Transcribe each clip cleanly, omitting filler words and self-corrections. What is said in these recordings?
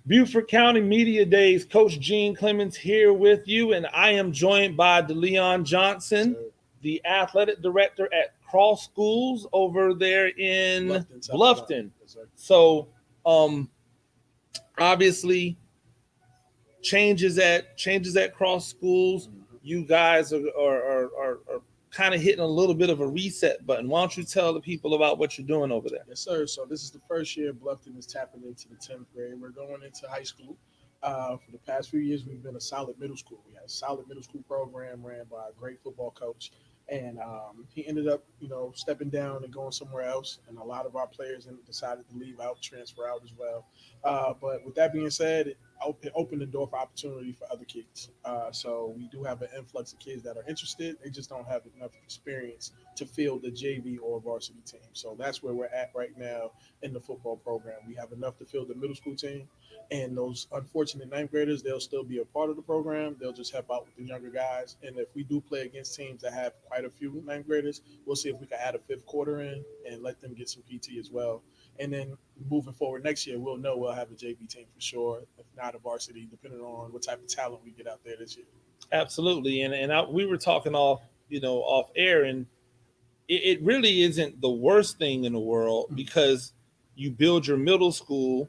Beaufort County Media Days. Coach Gene Clemens here with you, and I am joined by DeLeon Johnson, So the athletic director at Cross Schools over there in Bluffton, South Carolina. Bluffton. Yes, sir. So, obviously, changes at Cross Schools. Mhm. You guys are kind of hitting a little bit of a reset button. Why don't you tell the people about what you're doing over there? Yes, sir. So this is the first year Bluffton is tapping into the 10th grade. We're going into high school. For the past few years, we've been a solid middle school. We had a solid middle school program ran by a great football coach, and he ended up, stepping down and going somewhere else. And a lot of our players decided to leave out, transfer out as well. But with that being said, it opened the door for opportunity for other kids. So we do have an influx of kids that are interested. They just don't have enough experience to field the JV or varsity team. So that's where we're at right now in the football program. We have enough to field the middle school team, and those unfortunate ninth graders, they'll still be a part of the program. They'll just help out with the younger guys. And if we do play against teams that have quite a few ninth graders, we'll see if we can add a fifth quarter in and let them get some PT as well. And then moving forward next year, we'll know we'll have a JV team for sure, if not a varsity, depending on what type of talent we get out there this year. Absolutely, we were talking off air, and it really isn't the worst thing in the world because you build your middle school,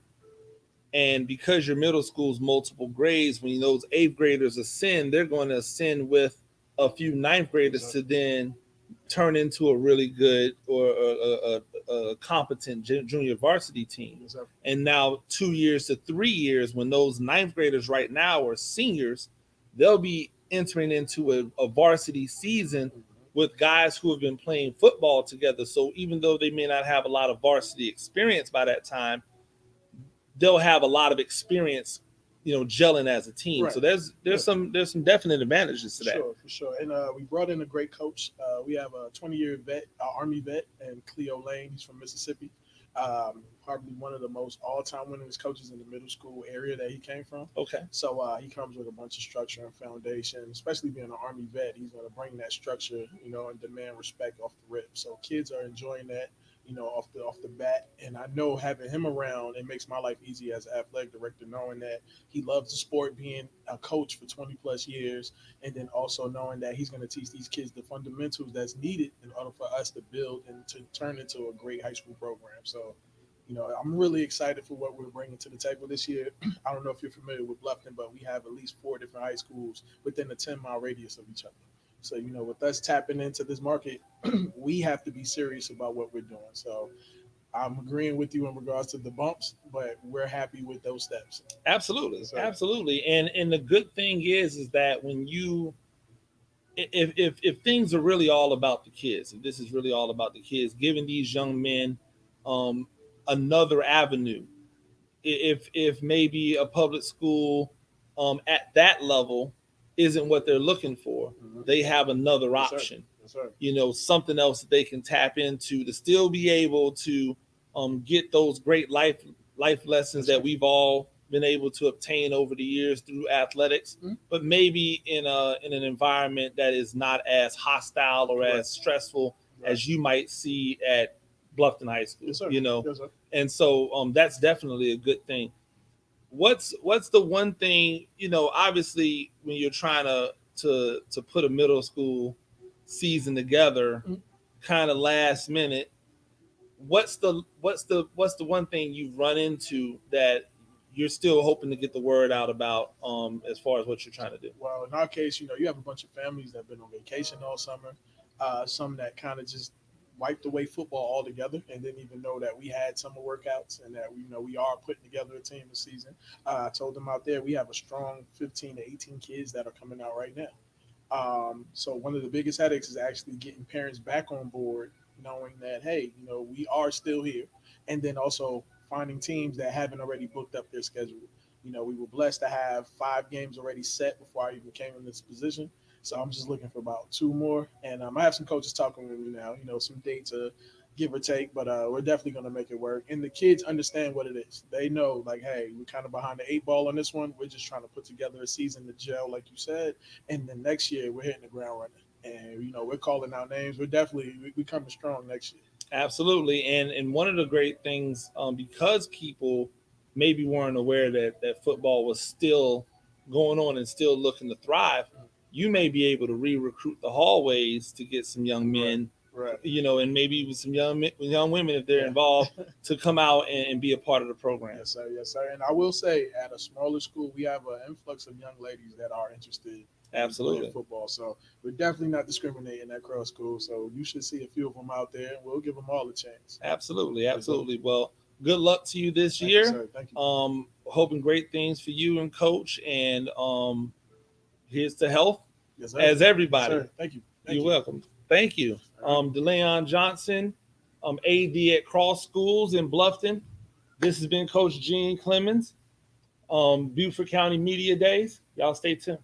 and because your middle school's multiple grades, when those eighth graders ascend, they're going to ascend with a few ninth Yes, graders sir. to then turn into a really good or a competent junior varsity team. Yes, sir. And now 2 years to 3 years, when those ninth graders right now are seniors, they'll be entering into a varsity season Mhm. with guys who have been playing football together. So even though they may not have a lot of varsity experience by that time, they'll have a lot of experience, gelling as a team. Right. So there's Yeah. there's some there's some definite advantages For to that. sure, for sure. And we brought in a great coach. We have a 20-year vet, Army vet, and Cleo Lane. He's from Mississippi. Probably one of the most all-time winningest coaches in the middle school area that he came from. Okay. So he comes with a bunch of structure and foundation, especially being an Army vet. He's going to bring that structure, and demand respect off the rip. So kids are enjoying that, off the bat. And I know having him around, it makes my life easy as an athletic director, knowing that he loves the sport, being a coach for 20 plus years, and then also knowing that he's going to teach these kids the fundamentals that's needed in order for us to build and to turn into a great high school program. So, I'm really excited for what we're bringing to the table this year. I don't know if you're familiar with Bluffton, but we have at least four different high schools within a 10-mile radius of each other. So, with us tapping into this market, we have to be serious about what we're doing. So, I'm agreeing with you in regards to the bumps, but we're happy with those steps. Absolutely, Yes, sir. absolutely. And the good thing is that when if things are really all about the kids, if this is really all about the kids, giving these young men um, another avenue, if maybe a public school at that level isn't what they're looking for, Mhm. they have another Yes, sir. option. Yes, sir. Something else that they can tap into to still be able to get those great life lessons Yes, that sir. we've all been able to obtain over the years through athletics, Mhm. but maybe in an environment that is not as hostile or Right. as stressful Right. as you might see at Bluffton High School. Yes, sir. Yes, sir. And so that's definitely a good thing. What's the one thing, obviously when you're trying to put a middle school season together Mhm. kind of last minute, what's the one thing you've run into that you're still hoping to get the word out about, as far as what you're trying to do? Well, in our case, you have a bunch of families that have been on vacation all summer. Some that kind of just wiped away football altogether and didn't even know that we had summer workouts and that we are putting together a team this season. I told them out there we have a strong 15 to 18 kids that are coming out right now. So one of the biggest headaches is actually getting parents back on board, knowing that hey, we are still here, and then also finding teams that haven't already booked up their schedule. We were blessed to have 5 games already set before I even came in this position. So I'm just looking for about two more, and I have some coaches talking with me now. Some dates, give or take, but we're definitely going to make it work. And the kids understand what it is. They know, like, hey, we're kind of behind the eight ball on this one. We're just trying to put together a season to gel, like you said, and then next year we're hitting the ground running. And we're calling out names. We're definitely we coming strong next year. Absolutely. And one of the great things, because people maybe weren't aware that football was still going on and still looking to thrive, you may be able to re-recruit the hallways to get some young Right. men, Right. and maybe even some young women if they're Yeah. involved to come out and be a part of the program. Yes, sir. Yes, sir. And I will say, at a smaller school, we have an influx of young ladies that are interested in playing Absolutely. football. So we're definitely not discriminating at Cross School. So you should see a few of them out there, and we'll give them all a chance. Absolutely. Yes, sir. Absolutely. Well, good luck to you this Thank you, year. sir. Thank you. Hoping great things for you and coach, and here's to health Yes, sir. as Yes, everybody. sir. Thank you. Thank You're you. welcome. Thank you. All right. DeLeon Johnson, AD at Cross Schools in Bluffton. This has been Coach Gene Clemens, Beaufort County Media Days. Y'all stay tuned.